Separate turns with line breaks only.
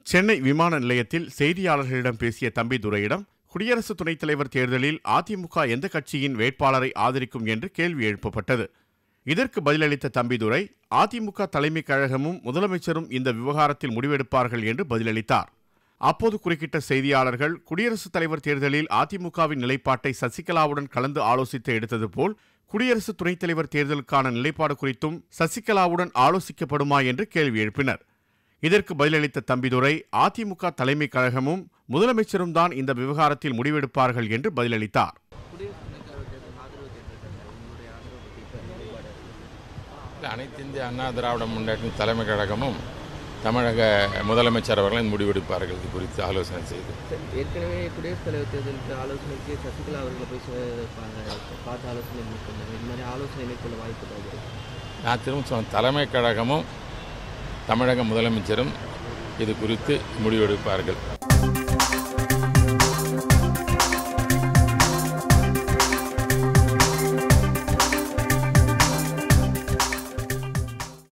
சென்னை விமான நிலையத்தில் செய்தியாளர்களிடம் பேசிய தம்பிதுரையிடம் குடியரசு துணைத் தலைவர் தேர்தலில் அதிமுக எந்த கட்சியின் வேட்பாளரை ஆதரிக்கும் என்று கேள்வி எழுப்பப்பட்டது. இதற்கு பதிலளித்த தம்பிதுரை, அதிமுக தலைமைக் கழகமும் முதலமைச்சரும் இந்த விவகாரத்தில் முடிவெடுப்பார்கள் என்று பதிலளித்தார். அப்போது குறுக்கிட்ட செய்தியாளர்கள், குடியரசுத் தலைவர் தேர்தலில் அதிமுகவின் நிலைப்பாட்டை சசிகலாவுடன் கலந்து ஆலோசித்து எடுத்தது போல் குடியரசு துணைத் தலைவர் தேர்தலுக்கான நிலைப்பாடு குறித்தும் சசிகலாவுடன் ஆலோசிக்கப்படுமா என்று கேள்வி எழுப்பினர். இதற்கு பதிலளித்த தம்பிதுரை, அதிமுக தலைமைக் கழகமும் முதலமைச்சரும் தான் இந்த விவகாரத்தில் முடிவெடுப்பார்கள் என்று பதிலளித்தார்.
அனைத்து இந்திய அண்ணா திராவிட முன்னேற்ற தலைமைக் கழகமும் தமிழக முதலமைச்சர் அவர்கள் முடிவெடுப்பார்கள். இது குறித்து ஆலோசனை செய்து
ஏற்கனவே குடியரசுத் தலைவர் தேர்தலுக்கு ஆலோசனைக்கு சசிகலா அவர்களை போய் பார்த்து ஆலோசனை மேற்கொண்டாங்க. இந்த மாதிரி ஆலோசனை மேற்கொள்ள வாய்ப்பு
நான் திரும்ப சொன்ன தலைமைக் கழகமும் தமிழக முதலமைச்சரும் இது குறித்து முடிவெடுப்பார்கள்.